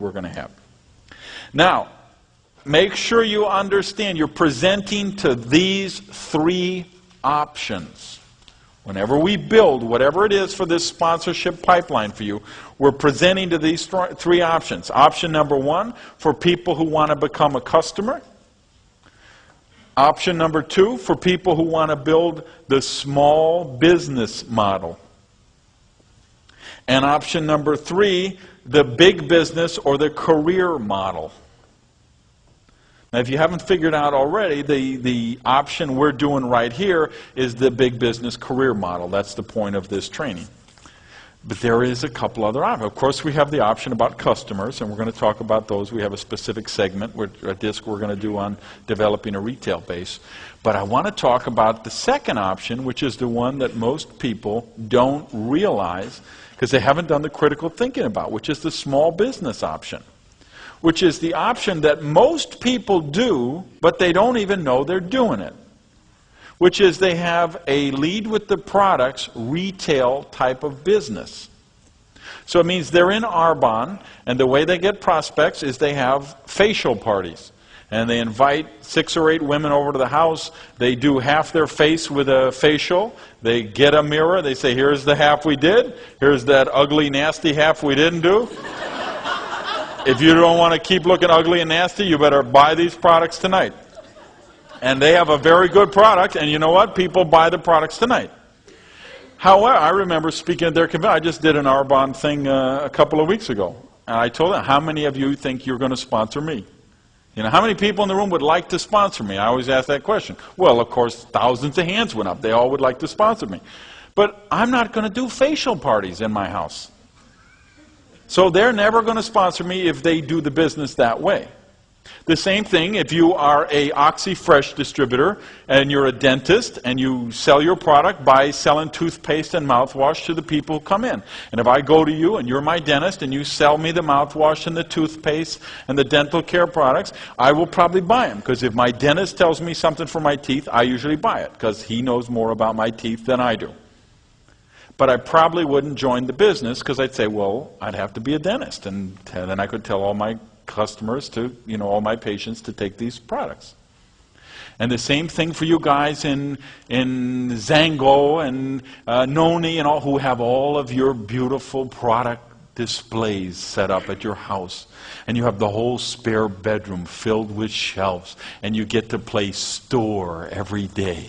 we're going to have. Now, make sure you understand you're presenting to these three options. Whenever we build whatever it is for this sponsorship pipeline for you, we're presenting to these three options. Option number one, for people who want to become a customer. Option number two, for people who want to build the small business model. And option number three, the big business or the career model. Now, if you haven't figured out already, the option we're doing right here is the big business career model. That's the point of this training. But there is a couple other options. Of course, we have the option about customers, and we're going to talk about those. We have a specific segment, a disc we're going to do on developing a retail base. But I want to talk about the second option, which is the one that most people don't realize because they haven't done the critical thinking about, which is the small business option, which is the option that most people do, but they don't even know they're doing it, which is they have a lead with the products retail type of business. So it means they're in Arbonne, and the way they get prospects is they have facial parties. And they invite 6 or 8 women over to the house. They do half their face with a facial. They get a mirror. They say, here's the half we did. Here's that ugly, nasty half we didn't do. If you don't want to keep looking ugly and nasty, you better buy these products tonight. And they have a very good product, and you know what? People buy the products tonight. However, I remember speaking at their convention. I just did an Arbonne thing a couple of weeks ago. And I told them, how many of you think you're going to sponsor me? You know, how many people in the room would like to sponsor me? I always ask that question. Well, of course, thousands of hands went up. They all would like to sponsor me. But I'm not going to do facial parties in my house. So they're never going to sponsor me if they do the business that way. The same thing if you are a OxyFresh distributor and you're a dentist and you sell your product by selling toothpaste and mouthwash to the people who come in. And if I go to you and you're my dentist and you sell me the mouthwash and the toothpaste and the dental care products, I will probably buy them. Because if my dentist tells me something for my teeth, I usually buy it because he knows more about my teeth than I do. But I probably wouldn't join the business because I'd say, well, I'd have to be a dentist. And then I could tell all my customers to, all my patients to take these products. And the same thing for you guys in Zango and Noni and all who have all of your beautiful product displays set up at your house. And you have the whole spare bedroom filled with shelves. And you get to play store every day.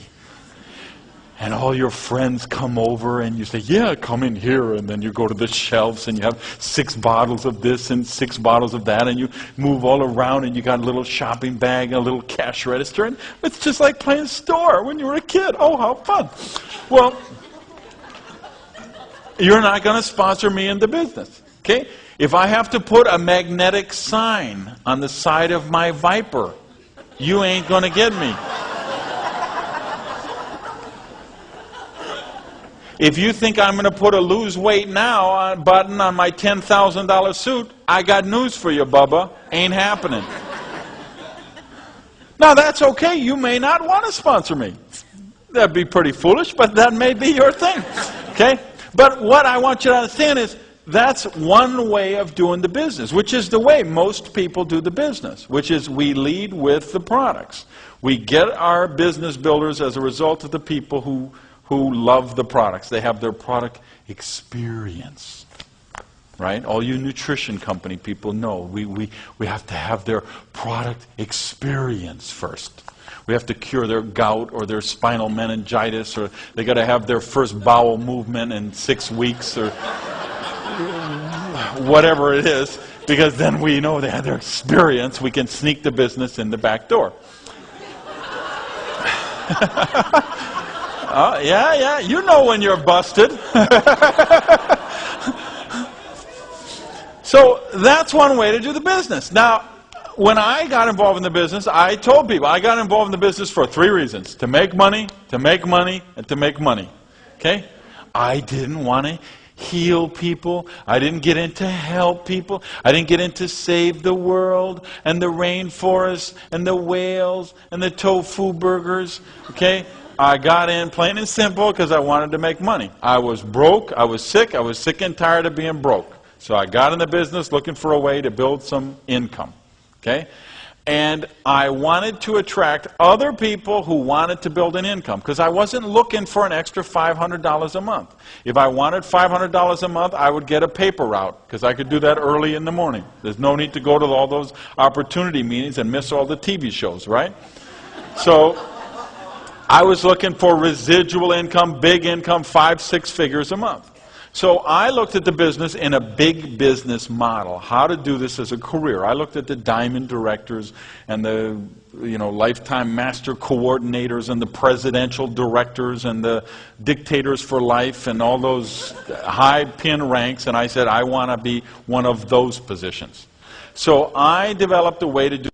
And all your friends come over and you say, yeah, come in here. And then you go to the shelves and you have 6 bottles of this and 6 bottles of that. And you move all around and you got a little shopping bag and a little cash register. And it's just like playing store when you were a kid. Oh, how fun. Well, you're not going to sponsor me in the business. Okay? If I have to put a magnetic sign on the side of my Viper, you ain't going to get me. If you think I'm going to put a lose weight now button on my $10,000 suit, I got news for you, Bubba. Ain't happening. Now, that's okay. You may not want to sponsor me. That'd be pretty foolish, but that may be your thing. Okay? But what I want you to understand is that's one way of doing the business, which is the way most people do the business, which is we lead with the products. We get our business builders as a result of the people who love the products. They have their product experience, right? All you nutrition company people know we have to have their product experience first. We have to cure their gout or their spinal meningitis, or they got to have their first bowel movement in 6 weeks, or whatever it is, because then we know they have their experience. We can sneak the business in the back door. Yeah, you know when you're busted. So that's one way to do the business. Now, when I got involved in the business, I told people I got involved in the business for 3 reasons. To make money, and to make money. Okay? I didn't want to heal people. I didn't get into help people. I didn't get into save the world and the rainforest and the whales and the tofu burgers. Okay? I got in plain and simple because I wanted to make money. I was broke. I was sick and tired of being broke. So I got in the business looking for a way to build some income. Okay? And I wanted to attract other people who wanted to build an income, because I wasn't looking for an extra $500 a month. If I wanted $500 a month, I would get a paper route, because I could do that early in the morning. There's no need to go to all those opportunity meetings and miss all the TV shows, right? So I was looking for residual income, big income, 5-6 figures a month. So I looked at the business in a big business model, how to do this as a career. I looked at the diamond directors and the lifetime master coordinators and the presidential directors and the dictators for life and all those high pin ranks, and I said, I want to be one of those positions. So I developed a way to do